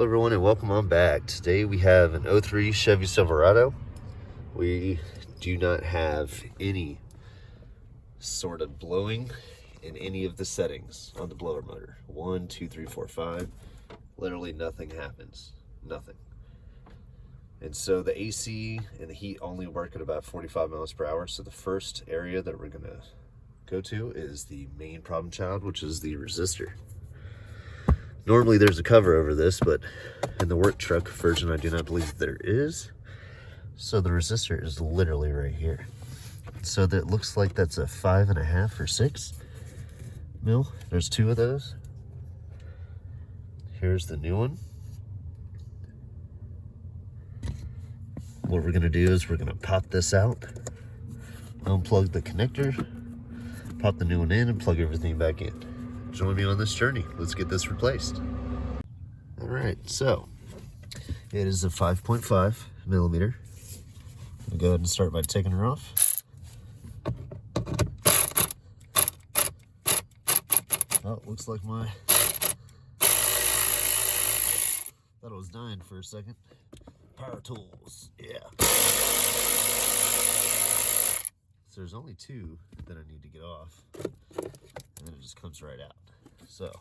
Hello everyone and welcome on back. Today we have an 03 Chevy Silverado. We do not have any sort of blowing in any of the settings on the blower motor. 1, 2, 3, 4, 5. Literally nothing happens. Nothing. And so the AC and the heat only work at about 45 miles per hour. So the first area that we're going to go to is the main problem child, which is the resistor. Normally there's a cover over this, but in the work truck version I do not believe there is. So the resistor is literally right here. So that looks like that's a 5.5 or 6 mil. There's 2 of those. Here's the new one. What we're gonna do is we're gonna pop this out, unplug the connector, pop the new one in, and plug everything back in. Join me on this journey. Let's get this replaced. All right, so it is a 5.5 millimeter. I'm gonna go ahead and start by taking her off. Oh, looks like my thought it was dying for a second. Power tools, yeah. So there's only 2 that I need to get off, and then it just comes right out. So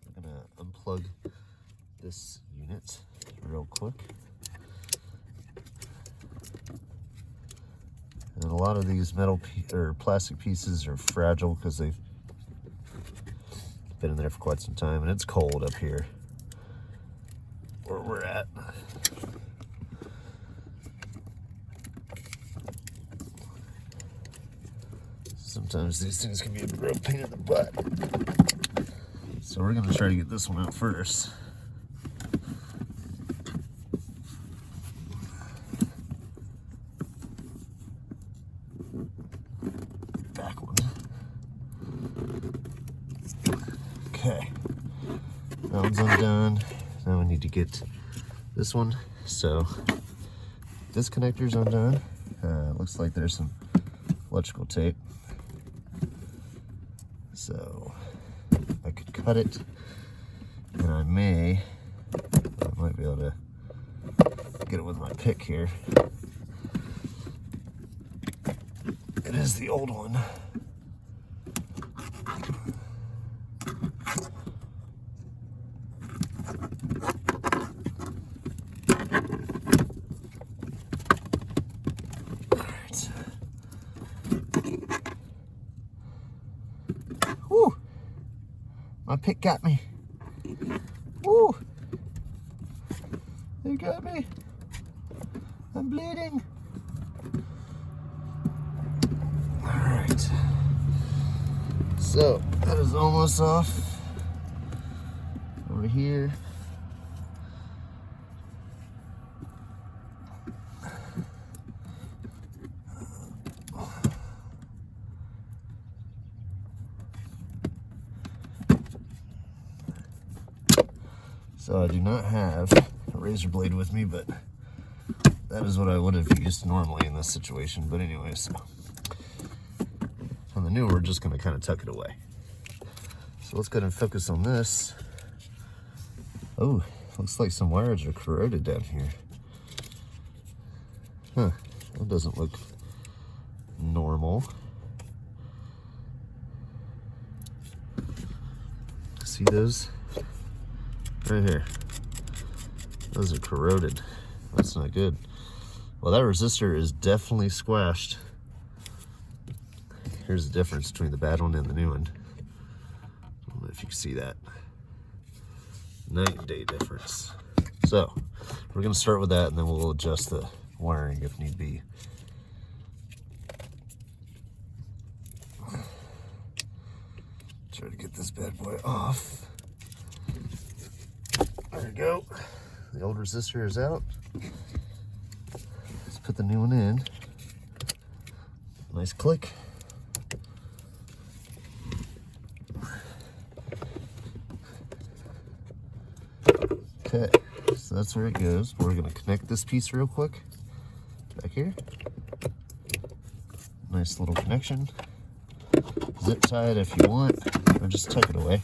I'm gonna unplug this unit real quick. And a lot of these metal or plastic pieces are fragile because they've been in there for quite some time, and it's cold up here where we're at. Sometimes these things can be a real pain in the butt. So we're gonna try to get this one out first. Back one. Okay. That one's undone. Now we need to get this one. So this connector's undone. Looks like there's some electrical tape. So I could cut it, and I might be able to get it with my pick here. It is the old one. Woo! My pick got me. Woo! They got me. I'm bleeding. Alright. So, that is almost off. Over here. So I do not have a razor blade with me, but that is what I would have used normally in this situation. But anyways, on the new, we're just gonna kind of tuck it away. So let's go ahead and focus on this. Oh, looks like some wires are corroded down here. Huh, that doesn't look normal. See those? Right here. Those are corroded. That's not good. Well, that resistor is definitely squashed. Here's the difference between the bad one and the new one. I don't know if you can see that. Night and day difference. So, we're gonna start with that, and then we'll adjust the wiring if need be. Try to get this bad boy off. There we go. The old resistor is out. Let's put the new one in. Nice click. Okay, so that's where it goes. We're gonna connect this piece real quick. Back here. Nice little connection. Zip tie it if you want, or just tuck it away.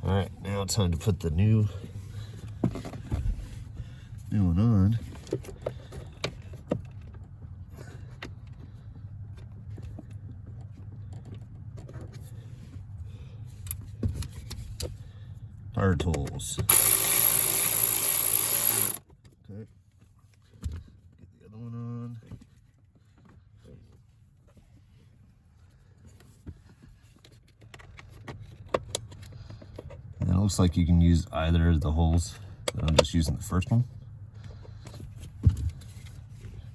All right, now it's time to put the new one on. Power tools. Okay. Get the other one on. And it looks like you can use either of the holes, but I'm just using the first one.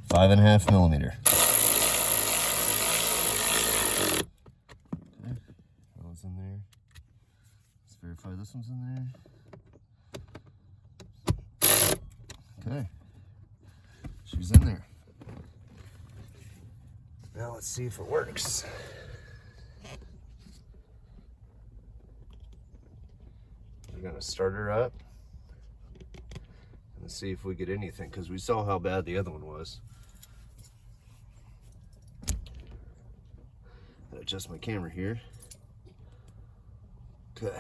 5.5 millimeter. Okay, that one's in there. Let's verify this one's in there. Okay, she's in there. Now let's see if it works. We're gonna start her up and see if we get anything, because we saw how bad the other one was. Adjust my camera here. Okay.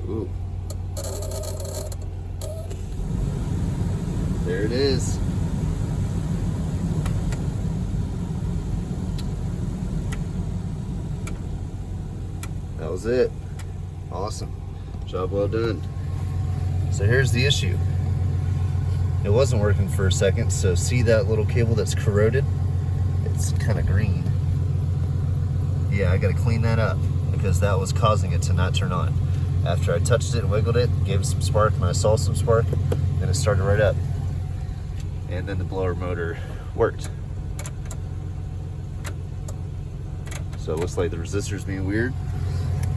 Ooh. There it is. That was it. Awesome. Job well done. So here's the issue. It wasn't working for a second, so see that little cable that's corroded? It's kind of green. Yeah, I gotta clean that up because that was causing it to not turn on. After I touched it and wiggled it, gave it some spark, and I saw some spark, then it started right up. And then the blower motor worked. So it looks like the resistor's being weird.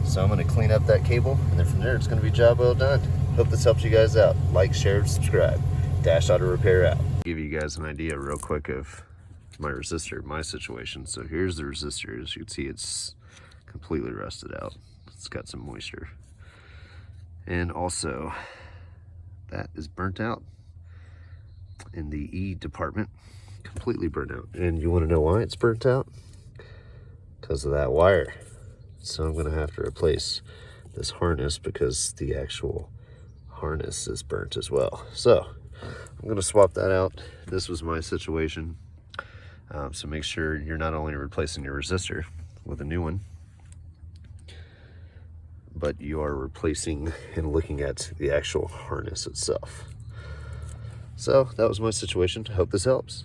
So I'm gonna clean up that cable, and then from there it's gonna be job well done. Hope this helps you guys out. Like, share, subscribe. Dash Auto Repair out. Give you guys an idea real quick of my resistor, my situation. So here's the resistor. As you can see, it's completely rusted out. It's got some moisture. And also, that is burnt out in the E department, completely burnt out. And you wanna know why it's burnt out? Because of that wire. So I'm gonna have to replace this harness because the actual harness is burnt as well. So I'm gonna swap that out. This was my situation. So make sure you're not only replacing your resistor with a new one, but you are replacing and looking at the actual harness itself. So that was my situation. I hope this helps.